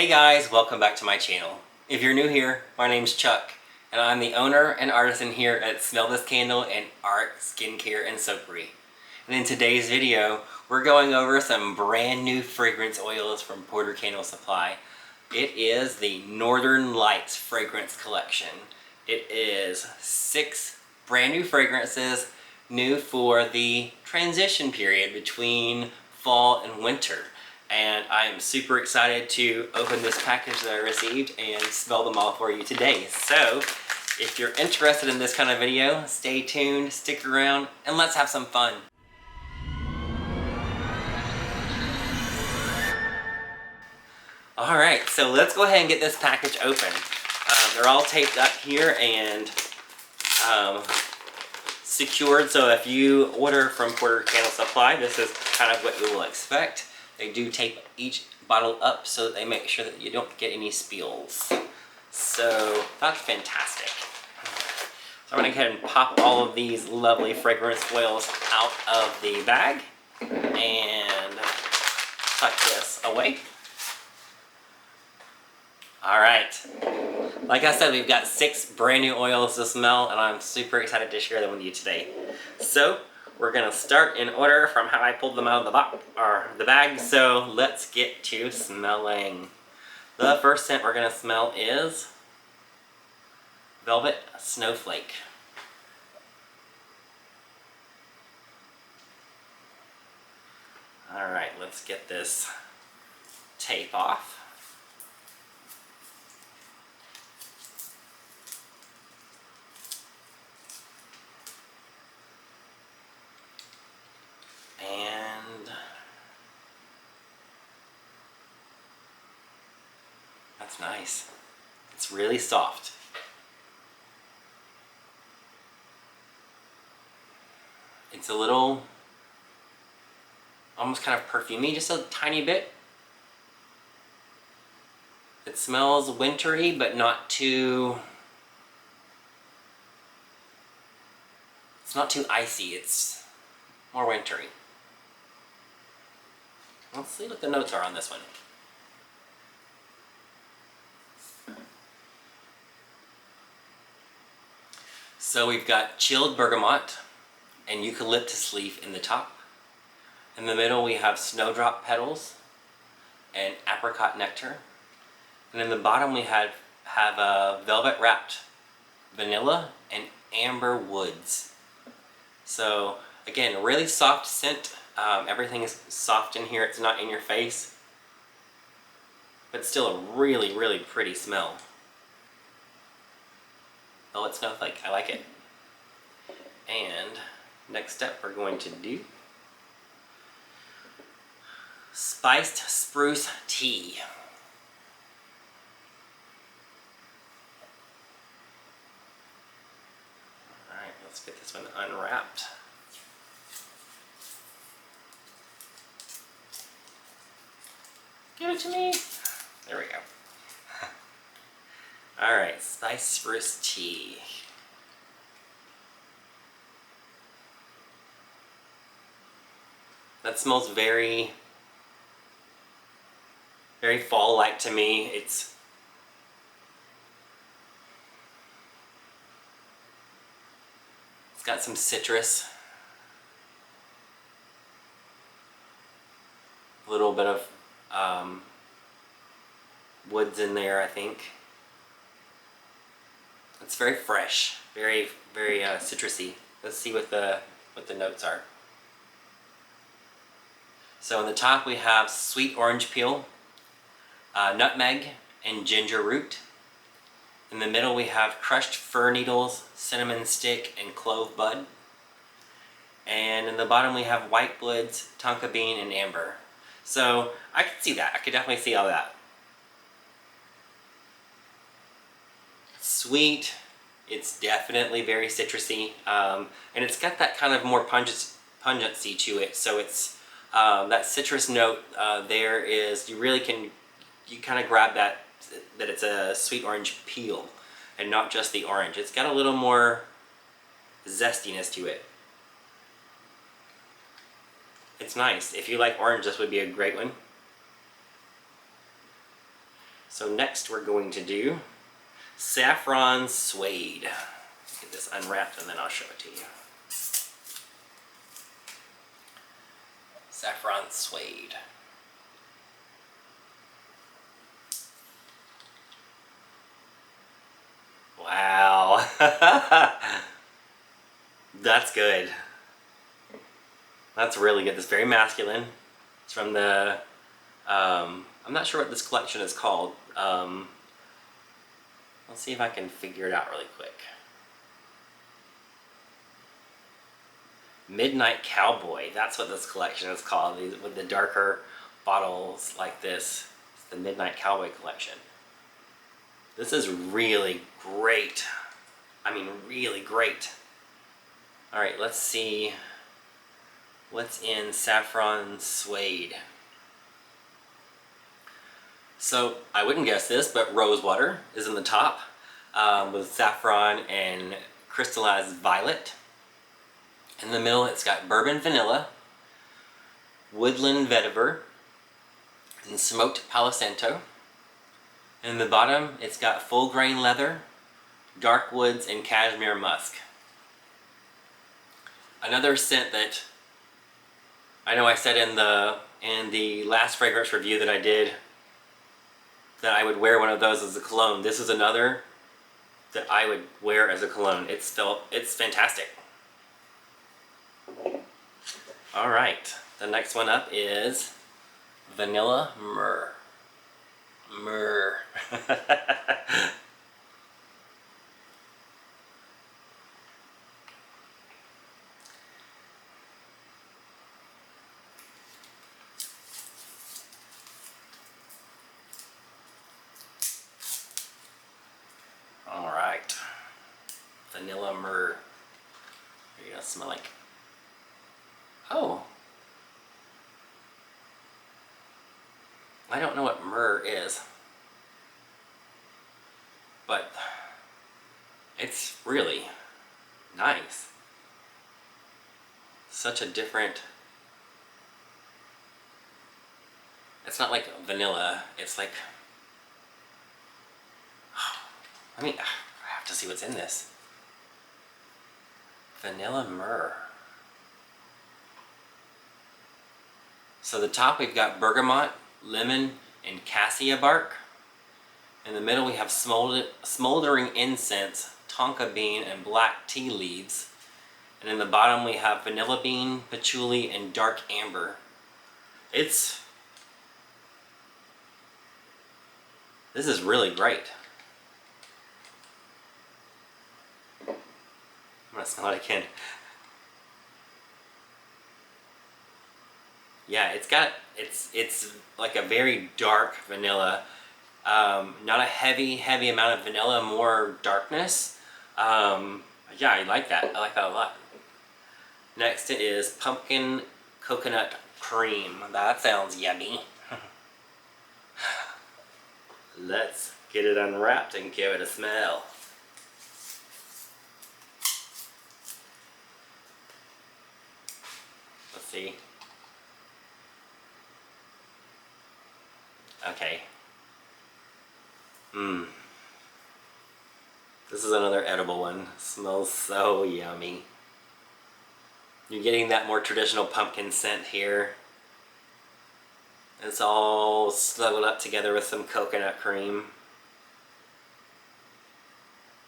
Hey guys, welcome back to my channel. If you're new here, my name's Chuck, and I'm the owner and artisan here at Smell This Candle and Art Skincare and Soapery. And in today's video, we're going over some brand new fragrance oils from Porter Candle Supply. It is the Northern Lights fragrance collection. It is 6 brand new fragrances, new for the transition period between fall and winter. And I am super excited to open this package that I received and smell them all for you today. So, if you're interested in this kind of video, stay tuned, stick around, and let's have some fun. Alright, so let's go ahead and get this package open. They're all taped up here and secured, so if you order from Porter Candle Supply, this is kind of what you will expect. They do tape each bottle up so that they make sure that you don't get any spills. So that's fantastic. So I'm going to go ahead and pop all of these lovely fragrance oils out of the bag and tuck this away. Alright, like I said, we've got 6 brand new oils to smell, and I'm super excited to share them with you today. So, we're going to start in order from how I pulled them out of the bag, so let's get to smelling. The first scent we're going to smell is Velvet Snowflake. Alright, let's get this tape off. That's nice. It's really soft. It's a little, almost kind of perfumey, just a tiny bit. It smells wintry, but not too, it's not too icy. It's more wintry. Let's see what the notes are on this one. So we've got chilled bergamot and eucalyptus leaf in the top. In the middle we have snowdrop petals and apricot nectar. And in the bottom we have velvet wrapped vanilla and amber woods. So again, really soft scent. Everything is soft in here. It's not in your face. But still a really, really pretty smell. Velvet Snowflake, I like it. And next up we're going to do Spiced Spruce Tea. Alright, let's get this one unwrapped. Give it to me. There we go. Alright, Spiced Spruce Tea. That smells very, very fall-like to me. It's got some citrus. A little bit of woods in there, I think. It's very fresh, very, very citrusy. Let's see what the notes are. So on the top we have sweet orange peel, nutmeg, and ginger root. In the middle we have crushed fir needles, cinnamon stick, and clove bud. And in the bottom we have white woods, tonka bean, and amber. So I could see that. I could definitely see all that. Sweet, it's definitely very citrusy, and it's got that kind of more pungency to it, so it's that citrus note there is, you kind of grab that it's a sweet orange peel and not just the orange. It's got a little more zestiness to it. It's nice. If you like orange, this would be a great one. So next we're going to do Saffron Suede. Get this unwrapped and then I'll show it to you. Saffron Suede. Wow. That's good. That's really good. It's very masculine. It's from the, I'm not sure what this collection is called. Let's see if I can figure it out really quick. Midnight Cowboy, that's what this collection is called, with the darker bottles like this. It's the Midnight Cowboy collection. This is really great. I mean, really great. Alright, let's see what's in Saffron Suede. So, I wouldn't guess this, but rose water is in the top, with saffron and crystallized violet. In the middle, it's got bourbon vanilla, woodland vetiver, and smoked palo santo. And in the bottom, it's got full grain leather, dark woods, and cashmere musk. Another scent that I know I said in the last fragrance review that I did that I would wear one of those as a cologne. This is another that I would wear as a cologne. It's fantastic. Alright, the next one up is Vanilla Myrrh. Myrrh. Alright. Vanilla Myrrh. You're gonna smell like. Oh. I don't know what myrrh is, but it's really nice. Such a different. It's not like vanilla, it's like. I have to see what's in this. Vanilla Myrrh. So the top we've got bergamot, lemon, and cassia bark. In the middle we have smoldering incense, tonka bean, and black tea leaves. And in the bottom we have vanilla bean, patchouli, and dark amber. This is really great. I'm gonna smell it again. Yeah, it's like a very dark vanilla. Not a heavy amount of vanilla, more darkness. Yeah, I like that. I like that a lot. Next it is pumpkin coconut cream. That sounds yummy. Let's get it unwrapped and give it a smell. Let's see. Okay. This is another edible one. Smells so yummy. You're getting that more traditional pumpkin scent here. It's all snuggled up together with some coconut cream.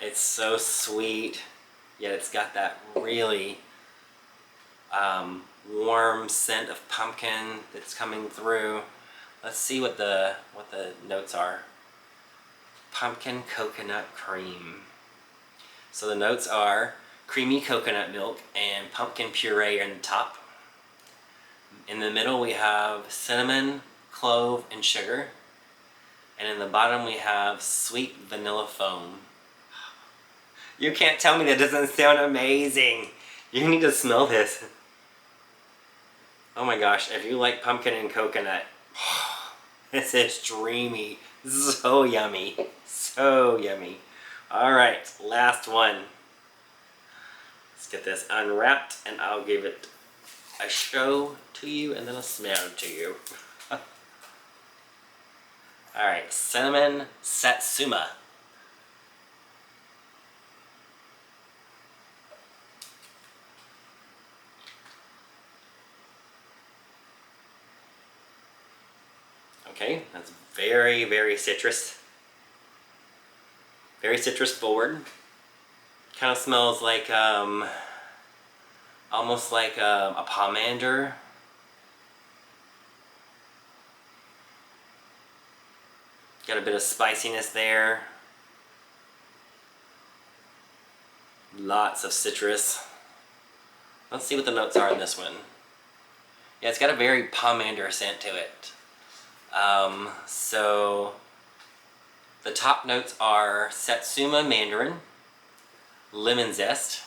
It's so sweet, yet it's got that really warm scent of pumpkin that's coming through. Let's see what the notes are. Pumpkin coconut cream. So the notes are creamy coconut milk and pumpkin puree in the top. In the middle we have cinnamon, clove, and sugar. And in the bottom we have sweet vanilla foam. You can't tell me that doesn't sound amazing. You need to smell this. Oh my gosh, if you like pumpkin and coconut, this is dreamy. So yummy. So yummy. Alright, last one. Let's get this unwrapped and I'll give it a show to you and then a smell to you. Alright, Cinnamon Satsuma. Okay, that's very, very citrus. Very citrus forward. Kind of smells like, almost like a pomander. Got a bit of spiciness there. Lots of citrus. Let's see what the notes are in this one. Yeah, it's got a very pomander scent to it. So the top notes are Satsuma mandarin, lemon zest,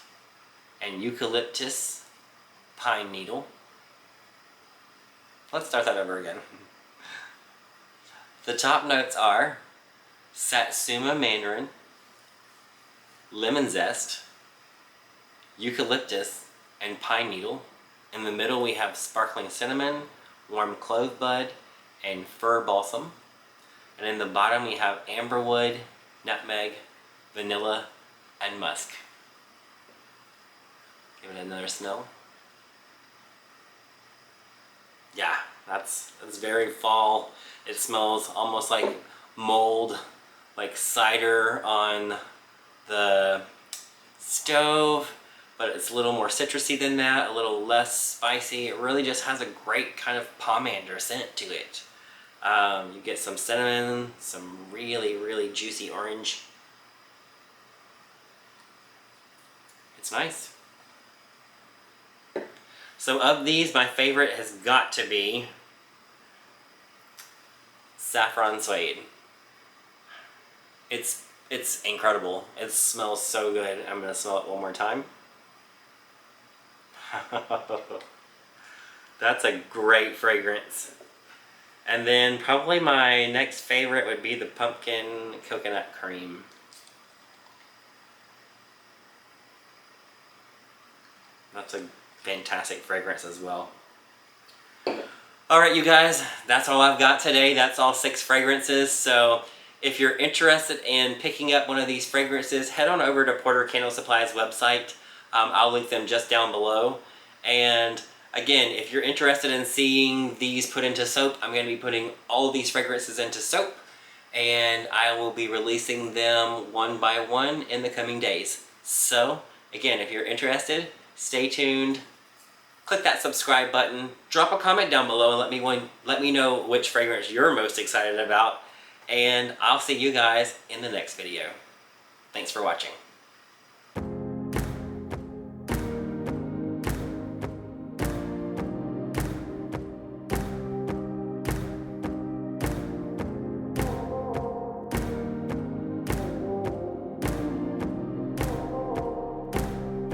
and eucalyptus pine needle. Let's start that over again. The top notes are Satsuma mandarin, lemon zest, eucalyptus, and pine needle. In the middle we have sparkling cinnamon, warm clove bud, and fir balsam. And in the bottom we have amberwood, nutmeg, vanilla, and musk. Give it another smell. Yeah, that's very fall. It smells almost like mold, like cider on the stove, but it's a little more citrusy than that, a little less spicy. It really just has a great kind of pomander scent to it. You get some cinnamon, some really, really juicy orange. It's nice. So of these, my favorite has got to be Saffron Suede. It's incredible. It smells so good. I'm gonna smell it one more time. That's a great fragrance. And then probably my next favorite would be the pumpkin coconut cream. That's a fantastic fragrance as well. Alright you guys, that's all I've got today. That's all 6 fragrances. So if you're interested in picking up one of these fragrances, head on over to Porter Candle Supply's website. I'll link them just down below. And again, if you're interested in seeing these put into soap, I'm going to be putting all of these fragrances into soap. And I will be releasing them one by one in the coming days. So again, if you're interested, stay tuned. Click that subscribe button. Drop a comment down below and let me know which fragrance you're most excited about. And I'll see you guys in the next video. Thanks for watching.